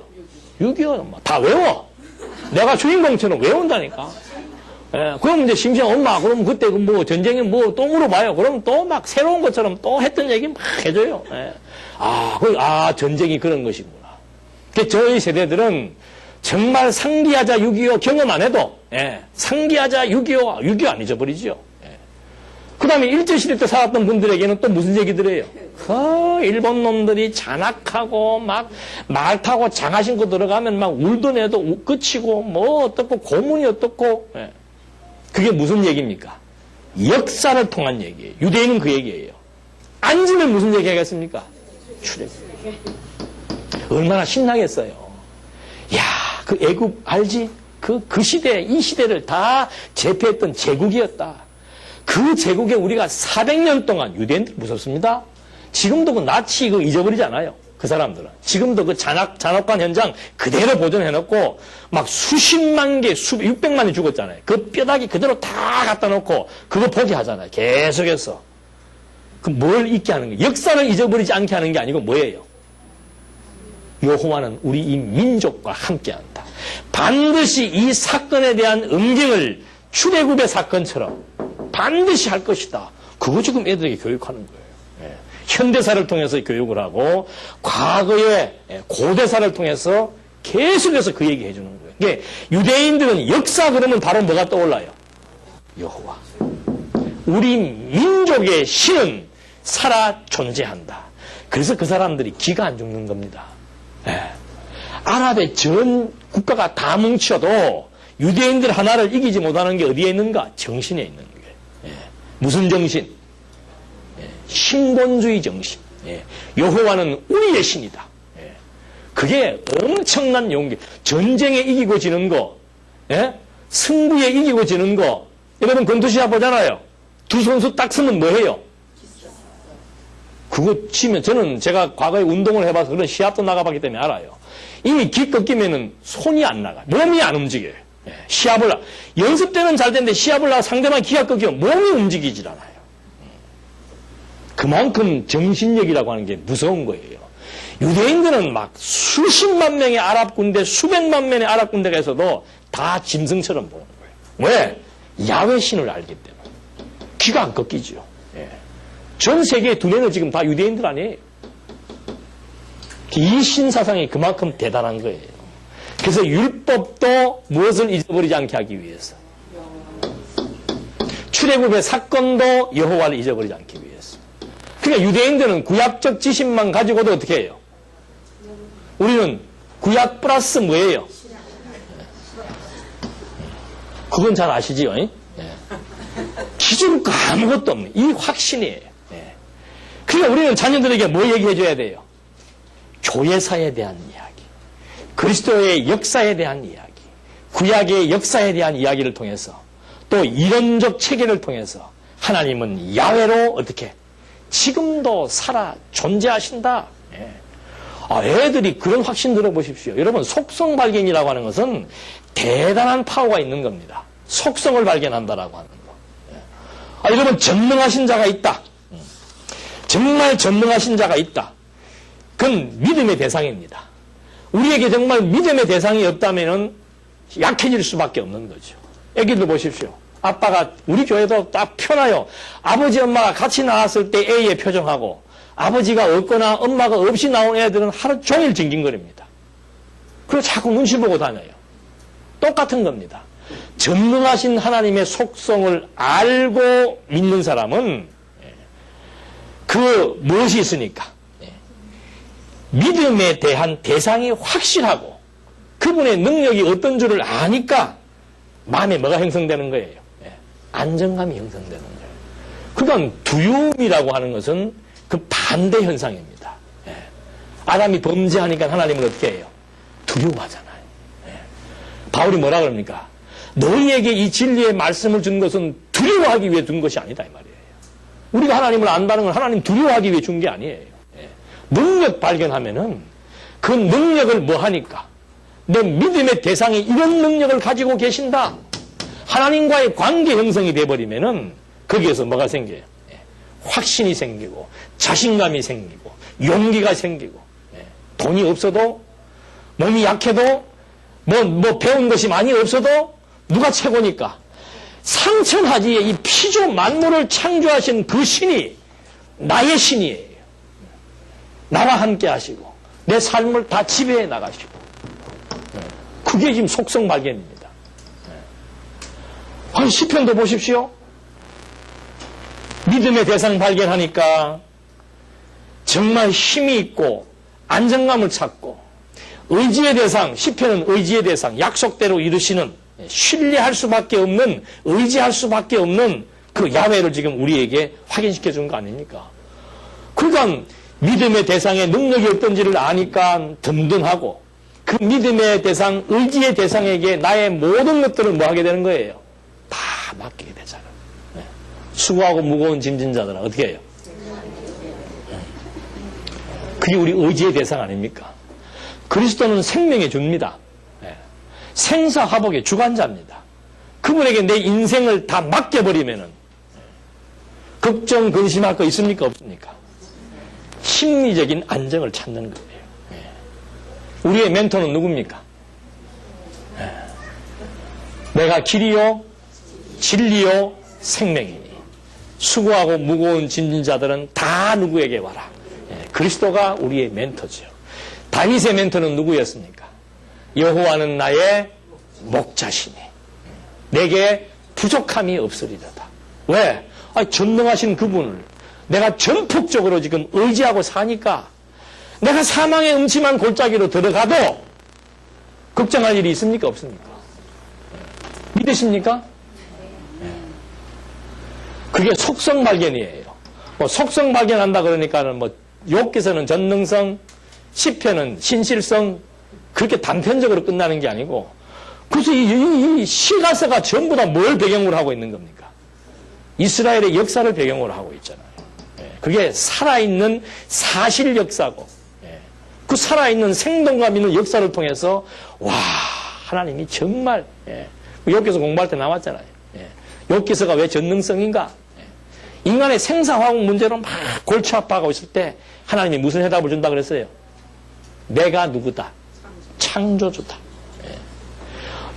[SPEAKER 1] 6.25는 다 외워. 내가 주인공처럼 외운다니까. 그럼 이제 심지어 엄마 그럼 그때 뭐 전쟁에 뭐 또 물어봐요. 그럼 또 막 새로운 것처럼 또 했던 얘기 막 해줘요. 전쟁이 그런 것이구나. 저희 세대들은 정말 상기하자 6.25 경험 안 해도 상기하자 6.25 안 잊어버리죠. 그 다음에 일제시대 때 살았던 분들에게는 또 무슨 얘기들 해요? 일본 놈들이 잔악하고 막 말 타고 장화 신고 들어가면 막 울던 애도 끝이고 뭐 어떻고 고문이 어떻고 그게 무슨 얘기입니까? 역사를 통한 얘기예요. 유대인은 그 얘기예요. 앉으면 무슨 얘기 하겠습니까? 출애굽. 얼마나 신나겠어요. 야, 그 애굽 알지? 그 시대, 이 시대를 다 제패했던 제국이었다. 그 제국에 우리가 400년 동안, 유대인들 무섭습니다. 지금도 그 나치 잊어버리지 않아요. 그 사람들은. 지금도 그 잔혹한 현장 그대로 보존해놓고 막 수십만 개, 600만이 죽었잖아요. 그 뼈다귀 그대로 다 갖다 놓고 그거 보게 하잖아요. 계속해서. 그 뭘 잊게 하는 거예요? 역사를 잊어버리지 않게 하는 게 아니고 뭐예요? 여호와는 우리 이 민족과 함께한다. 반드시 이 사건에 대한 음경을 출애굽의 사건처럼 반드시 할 것이다. 그거 지금 애들에게 교육하는 거예요. 현대사를 통해서 교육을 하고 과거의 고대사를 통해서 계속해서 그 얘기 해주는 거예요. 이게 유대인들은 역사 그러면 바로 뭐가 떠올라요? 여호와. 우리 민족의 신은 살아 존재한다. 그래서 그 사람들이 기가 안 죽는 겁니다. 아랍의 전 국가가 다 뭉쳐도 유대인들 하나를 이기지 못하는 게 어디에 있는가? 정신에 있는 거예요. 무슨 정신? 신본주의 정신. 여호와는 우리의 신이다. 그게 엄청난 용기. 전쟁에 이기고 지는 거, 승부에 이기고 지는 거. 여러분 권투시합 보잖아요. 두 선수 딱 쓰면 뭐해요? 그거 치면 저는 제가 과거에 운동을 해봐서 그런 시합도 나가봤기 때문에 알아요. 이미 기 꺾이면은 손이 안 나가. 몸이 안 움직여요. 시합을 연습 때는 잘 되는데 시합을 나가 상대방 기가 꺾이면 몸이 움직이질 않아요. 그만큼 정신력이라고 하는 게 무서운 거예요. 유대인들은 막 수십만 명의 아랍 군대, 수백만 명의 아랍 군대가 있어도 다 짐승처럼 보는 거예요. 왜? 야훼 신을 알기 때문에. 기가 안 꺾이죠. 전 세계의 두뇌는 지금 다 유대인들 아니에요. 이 신사상이 그만큼 대단한 거예요. 그래서 율법도 무엇을 잊어버리지 않게 하기 위해서. 출애굽의 사건도 여호와를 잊어버리지 않기 위해서. 그러니까 유대인들은 구약적 지식만 가지고도 어떻게 해요? 우리는 구약 플러스 뭐예요? 그건 잘 아시지요? 기준 거 아무것도 없는 이 확신이에요. 그러니까 우리는 자녀들에게 뭐 얘기해 줘야 돼요? 교회사에 대한 이야기, 그리스도의 역사에 대한 이야기, 구약의 역사에 대한 이야기를 통해서 또 이론적 체계를 통해서 하나님은 야훼로 어떻게 지금도 살아 존재하신다. 애들이 그런 확신 들어보십시오. 여러분 속성 발견이라고 하는 것은 대단한 파워가 있는 겁니다. 속성을 발견한다라고 하는 거. 여러분 전능하신 자가 있다. 정말 전능하신 자가 있다. 그건 믿음의 대상입니다. 우리에게 정말 믿음의 대상이 없다면 약해질 수밖에 없는 거죠. 애기들 보십시오. 아빠가 우리 교회도 딱 펴나요. 아버지 엄마가 같이 나왔을 때 애의 표정하고 아버지가 없거나 엄마가 없이 나온 애들은 하루 종일 징징거립니다. 그래서 자꾸 눈치 보고 다녀요. 똑같은 겁니다. 전능하신 하나님의 속성을 알고 믿는 사람은 그 무엇이 있으니까 믿음에 대한 대상이 확실하고 그분의 능력이 어떤 줄을 아니까 마음에 뭐가 형성되는 거예요? 안정감이 형성되는 거예요. 그러니까 두려움이라고 하는 것은 그 반대 현상입니다. 아담이 범죄하니까 하나님은 어떻게 해요? 두려워하잖아요. 바울이 뭐라 그럽니까? 너희에게 이 진리의 말씀을 준 것은 두려워하기 위해 준 것이 아니다 이 말이에요. 우리가 하나님을 안다는 건 하나님 두려워하기 위해 준 게 아니에요. 능력 발견하면은 그 능력을 뭐 하니까? 내 믿음의 대상이 이런 능력을 가지고 계신다. 하나님과의 관계 형성이 돼버리면은 거기에서 뭐가 생겨요? 확신이 생기고 자신감이 생기고 용기가 생기고 돈이 없어도 몸이 약해도 뭐 배운 것이 많이 없어도 누가 최고니까? 상천하지에 이 피조 만물을 창조하신 그 신이 나의 신이에요. 나와 함께 하시고 내 삶을 다 지배해 나가시고 그게 지금 속성 발견입니다. 시편도 보십시오. 믿음의 대상 발견하니까 정말 힘이 있고 안정감을 찾고 의지의 대상, 시편은 의지의 대상, 약속대로 이루시는 신뢰할 수밖에 없는 의지할 수밖에 없는 그 야훼를 지금 우리에게 확인시켜 준 거 아닙니까? 그러니까 믿음의 대상의 능력이 어떤지를 아니까 든든하고 그 믿음의 대상, 의지의 대상에게 나의 모든 것들을 뭐 하게 되는 거예요? 다 맡기게 되잖아요. 네. 수고하고 무거운 짐진 자들은 어떻게 해요? 그게 우리 의지의 대상 아닙니까? 그리스도는 생명의 주입니다. 네. 생사화복의 주관자입니다. 그분에게 내 인생을 다 맡겨버리면은 걱정, 근심할 거 있습니까? 없습니까? 심리적인 안정을 찾는 거예요. 우리의 멘토는 누굽니까? 내가 길이요, 진리요, 생명이니 수고하고 무거운 짐진 자들은 다 누구에게 와라. 그리스도가 우리의 멘토죠. 다윗의 멘토는 누구였습니까? 여호와는 나의 목자시니 내게 부족함이 없으리로다. 왜? 전능하신 그분을 내가 전폭적으로 지금 의지하고 사니까 내가 사망의 음침한 골짜기로 들어가도 걱정할 일이 있습니까? 없습니까? 믿으십니까? 그게 속성 발견이에요. 속성 발견한다 그러니까는 욥기서는 전능성, 시편은 신실성, 그렇게 단편적으로 끝나는 게 아니고, 그래서 이 시가서가 전부 다 뭘 배경으로 하고 있는 겁니까? 이스라엘의 역사를 배경으로 하고 있잖아요. 그게 살아있는 사실 역사고, 그 살아있는 생동감 있는 역사를 통해서, 와, 하나님이 정말, 욥기서 공부할 때 나왔잖아요. 욥기서가 왜 전능성인가? 인간의 생사화복 문제로 막 골치 아파하고 있을 때 하나님이 무슨 해답을 준다 그랬어요? 내가 누구다? 창조주다.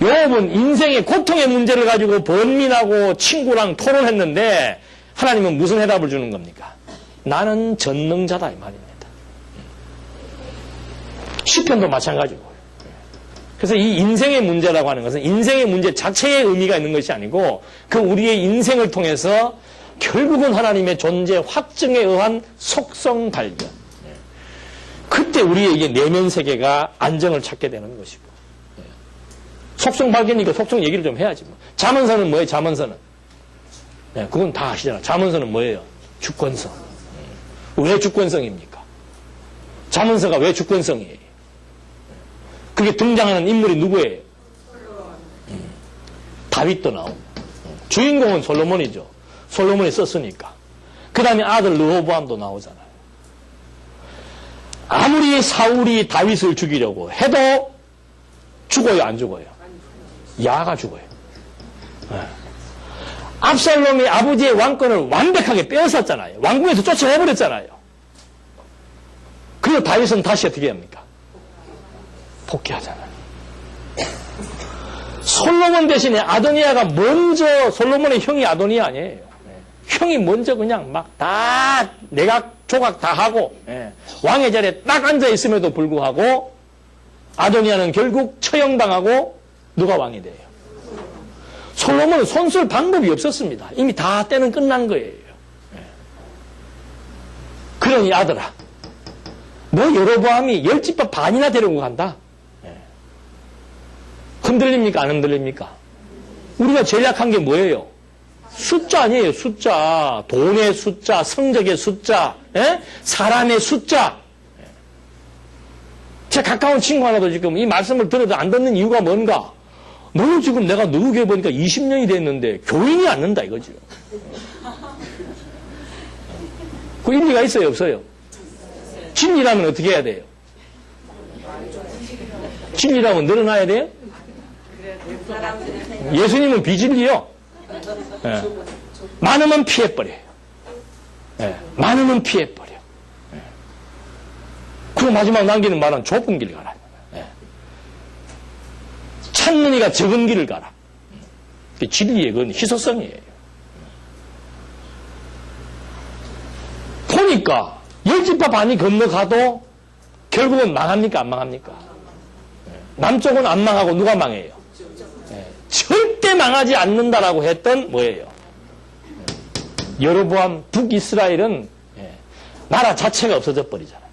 [SPEAKER 1] 욥은 인생의 고통의 문제를 가지고 번민하고 친구랑 토론했는데 하나님은 무슨 해답을 주는 겁니까? 나는 전능자다 이 말입니다. 시편도 마찬가지고. 그래서 이 인생의 문제라고 하는 것은 인생의 문제 자체의 의미가 있는 것이 아니고 그 우리의 인생을 통해서 결국은 하나님의 존재 확증에 의한 속성 발견. 그때 우리의 내면 세계가 안정을 찾게 되는 것이고. 속성 발견이니까 속성 얘기를 좀 해야지. 잠언서는 뭐예요? 잠언서는. 그건 다 아시잖아요. 잠언서는 뭐예요? 주권성. 왜 주권성입니까? 잠언서가 왜 주권성이에요? 그게 등장하는 인물이 누구예요? 다윗도 나오고. 주인공은 솔로몬이죠. 솔로몬이 썼으니까. 그 다음에 아들 르호보암도 나오잖아요. 아무리 사울이 다윗을 죽이려고 해도 죽어요, 안 죽어요? 야가 죽어요. 압살롬이 아버지의 왕권을 완벽하게 빼앗았잖아요. 왕궁에서 쫓아내버렸잖아요. 그리고 다윗은 다시 어떻게 합니까? 복귀하잖아요. 솔로몬 대신에 아도니아가 먼저, 솔로몬의 형이 아도니아 아니에요. 형이 먼저 그냥 막 다 내각 조각 다 하고 왕의 자리에 딱 앉아 있음에도 불구하고 아도니아는 결국 처형당하고 누가 왕이 돼요? 솔로몬은 손쓸 방법이 없었습니다. 이미 다 때는 끝난 거예요. 그러니 아들아, 너 여로보암이 10집밥 반이나 데리고 간다. 흔들립니까? 안 흔들립니까? 우리가 제일 약한 게 뭐예요? 숫자 아니에요. 숫자. 돈의 숫자, 성적의 숫자, 사람의 숫자. 제 가까운 친구 하나도 지금 이 말씀을 들어도 안 듣는 이유가 뭔가? 너 지금 내가 누구게 보니까 20년이 됐는데 교인이 안 는다 이거죠. 그 일리가 있어요? 없어요? 진리라면 어떻게 해야 돼요? 진리라면 늘어나야 돼요? 예수님은 비진리요. 많으면 피해버려요. 많으면 피해버려. 그리고 마지막 남기는 말은 좁은 길 가라. 찾는 이가 적은 길을 가라. 진리의 그건 희소성이에요. 보니까 10집밥 반이 건너가도 결국은 망합니까? 안 망합니까? 남쪽은 안 망하고 누가 망해요? 절대 망하지 않는다라고 했던 뭐예요? 여로보암 북이스라엘은 나라 자체가 없어져 버리잖아요.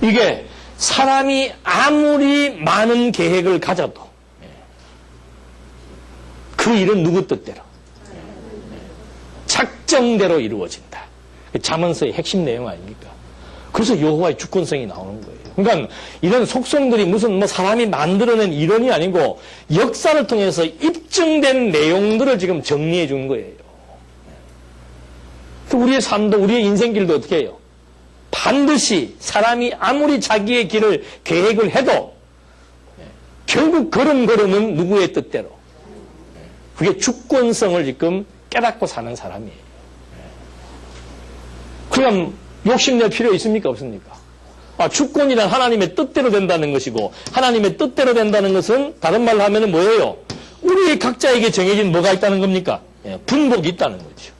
[SPEAKER 1] 이게 사람이 아무리 많은 계획을 가져도 그 일은 누구 뜻대로? 작정대로 이루어진다. 잠언서의 핵심 내용 아닙니까? 그래서 여호와의 주권성이 나오는 거예요. 그러니까 이런 속성들이 무슨 뭐 사람이 만들어낸 이론이 아니고 역사를 통해서 입증된 내용들을 지금 정리해 주는 거예요. 우리의 삶도 우리의 인생길도 어떻게 해요? 반드시 사람이 아무리 자기의 길을 계획을 해도 결국 걸음걸음은 누구의 뜻대로. 그게 주권성을 지금 깨닫고 사는 사람이에요. 그럼 욕심낼 필요 있습니까? 없습니까? 주권이란 하나님의 뜻대로 된다는 것이고, 하나님의 뜻대로 된다는 것은 다른 말로 하면 뭐예요? 우리 각자에게 정해진 뭐가 있다는 겁니까? 분복이 있다는 거죠.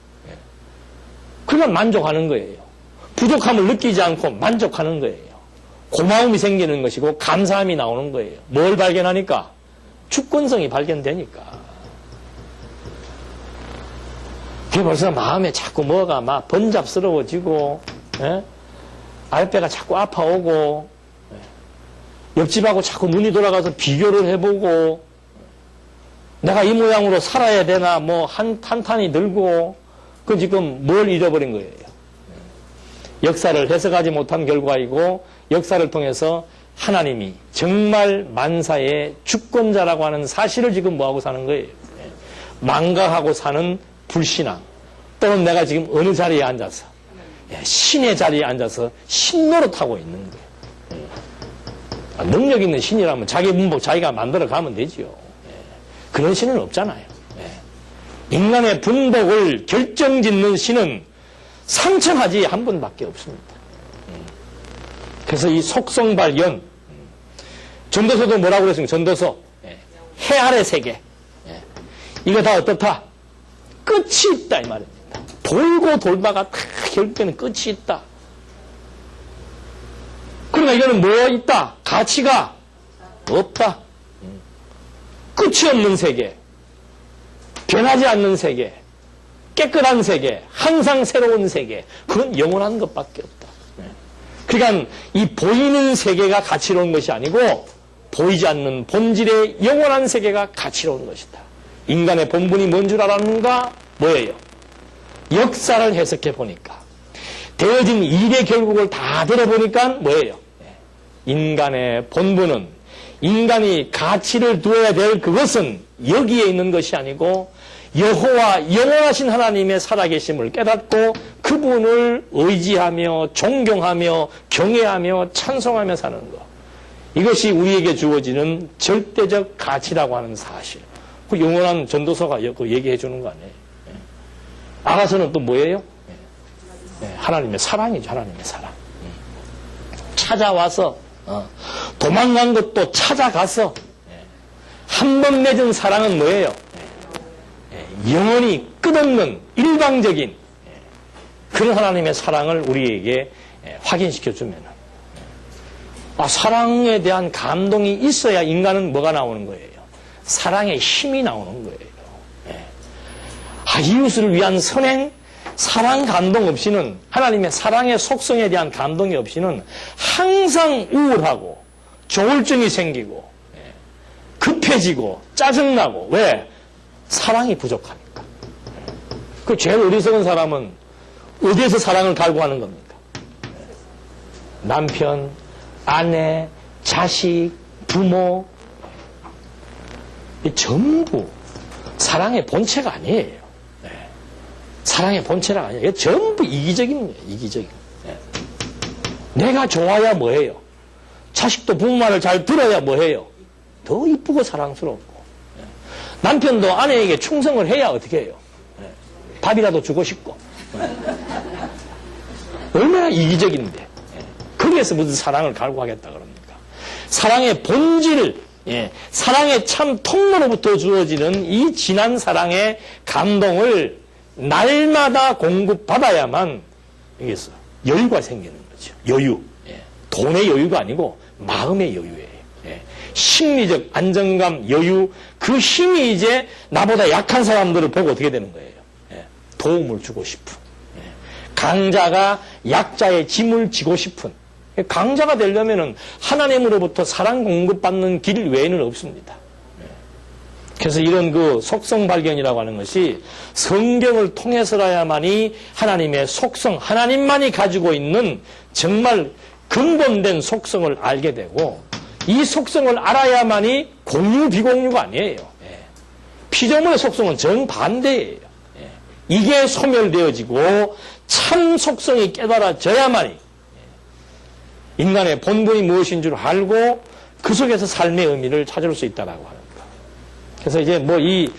[SPEAKER 1] 그러면 만족하는 거예요. 부족함을 느끼지 않고 만족하는 거예요. 고마움이 생기는 것이고 감사함이 나오는 거예요. 뭘 발견하니까? 주권성이 발견되니까. 그게 벌써 마음에 자꾸 뭐가 막 번잡스러워지고, 아랫배가 자꾸 아파오고, 옆집하고 자꾸 눈이 돌아가서 비교를 해보고, 내가 이 모양으로 살아야 되나, 뭐, 한탄이 들고, 그 지금 뭘 잃어버린 거예요? 역사를 해석하지 못한 결과이고, 역사를 통해서 하나님이 정말 만사의 주권자라고 하는 사실을 지금 뭐하고 사는 거예요? 망각하고 사는 불신앙. 또는 내가 지금 어느 자리에 앉아서, 신의 자리에 앉아서 신노릇하고 있는 거예요. 능력 있는 신이라면 자기 문복 자기가 만들어 가면 되지요. 그런 신은 없잖아요. 인간의 분복을 결정짓는 신은 상천하지 한 분밖에 없습니다. 그래서 이 속성 발견, 전도서도 뭐라고 그랬습니까? 전도서 해 아래 세계, 이거 다 어떻다? 끝이 있다 이 말입니다. 돌고 돌다가 다 결국에는 끝이 있다. 그러나 이거는 뭐 있다? 가치가 없다. 끝이 없는 세계, 변하지 않는 세계, 깨끗한 세계, 항상 새로운 세계, 그건 영원한 것밖에 없다. 그러니까 이 보이는 세계가 가치로운 것이 아니고 보이지 않는 본질의 영원한 세계가 가치로운 것이다. 인간의 본분이 뭔 줄 알았는가? 뭐예요? 역사를 해석해 보니까, 되어진 일의 결국을 다 들어보니까 뭐예요? 인간의 본분은, 인간이 가치를 두어야 될 그것은 여기에 있는 것이 아니고 여호와 영원하신 하나님의 살아계심을 깨닫고 그분을 의지하며 존경하며 경외하며 찬송하며 사는 것, 이것이 우리에게 주어지는 절대적 가치라고 하는 사실. 그 영원한 전도서가 얘기해 주는 거 아니에요? 알아서는 또 뭐예요? 하나님의 사랑이죠. 하나님의 사랑. 찾아와서, 도망간 것도 찾아가서, 한 번 맺은 사랑은 뭐예요? 영원히 끝없는 일방적인 그런 하나님의 사랑을 우리에게 확인시켜 주면, 사랑에 대한 감동이 있어야 인간은 뭐가 나오는 거예요? 사랑의 힘이 나오는 거예요. 이웃을 위한 선행, 사랑 감동 없이는, 하나님의 사랑의 속성에 대한 감동이 없이는 항상 우울하고 조울증이 생기고 급해지고 짜증나고. 왜? 사랑이 부족하니까. 그 제일 어리석은 사람은 어디에서 사랑을 갈구하는 겁니까? 남편, 아내, 자식, 부모, 이 전부 사랑의 본체가 아니에요. 사랑의 본체가 아니에요. 이게 전부 이기적인 거예요. 이기적인. 내가 좋아야 뭐해요? 자식도 부모 말을 잘 들어야 뭐해요? 더 이쁘고 사랑스럽고. 남편도 아내에게 충성을 해야 어떻게 해요? 밥이라도 주고 싶고. 얼마나 이기적인데. 거기에서 무슨 사랑을 갈구하겠다 그럽니까? 사랑의 본질, 사랑의 참 통로로부터 주어지는 이 진한 사랑의 감동을 날마다 공급받아야만 이게 여유가 생기는 거죠. 여유. 돈의 여유가 아니고 마음의 여유예요. 심리적 안정감, 여유, 그 힘이 이제 나보다 약한 사람들을 보고 어떻게 되는 거예요? 도움을 주고 싶은. 강자가 약자의 짐을 지고 싶은. 강자가 되려면은 하나님으로부터 사랑 공급받는 길 외에는 없습니다. 그래서 이런 그 속성 발견이라고 하는 것이 성경을 통해서라야만이 하나님의 속성, 하나님만이 가지고 있는 정말 근본된 속성을 알게 되고 이 속성을 알아야만이 공유 비공유가 아니에요. 피조물의 속성은 정반대예요. 이게 소멸되어지고 참 속성이 깨달아져야만이 인간의 본분이 무엇인 줄 알고 그 속에서 삶의 의미를 찾을 수 있다라고 하는 거. 그래서 이제 뭐 이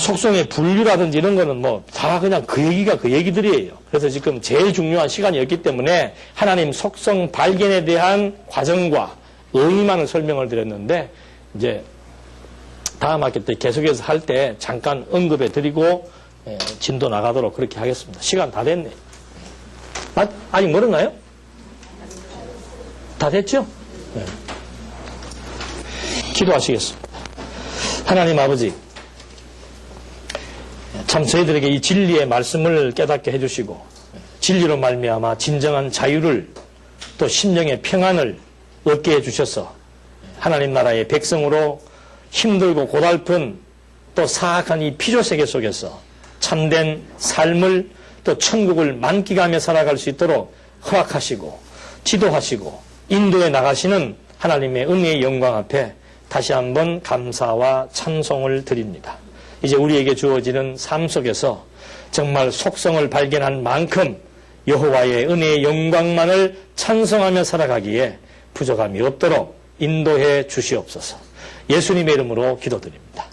[SPEAKER 1] 속성의 분류라든지 이런 거는 뭐 다 그냥 그 얘기가 그 얘기들이에요. 그래서 지금 제일 중요한 시간이었기 때문에 하나님 속성 발견에 대한 과정과 의미만을 설명을 드렸는데 이제 다음 학기 때 계속해서 할 때 잠깐 언급해 드리고 진도 나가도록 그렇게 하겠습니다. 시간 다 됐네. 아직 멀었나요? 다 됐죠? 네. 기도하시겠습니다. 하나님 아버지, 참 저희들에게 이 진리의 말씀을 깨닫게 해주시고 진리로 말미암아 진정한 자유를 또 심령의 평안을 얻게 해주셔서 하나님 나라의 백성으로 힘들고 고달픈 또 사악한 이 피조세계 속에서 참된 삶을 또 천국을 만끽하며 살아갈 수 있도록 허락하시고 지도하시고 인도해 나가시는 하나님의 은혜의 영광 앞에 다시 한번 감사와 찬송을 드립니다. 이제 우리에게 주어지는 삶 속에서 정말 속성을 발견한 만큼 여호와의 은혜의 영광만을 찬송하며 살아가기에 부족함이 없도록 인도해 주시옵소서. 예수님의 이름으로 기도드립니다.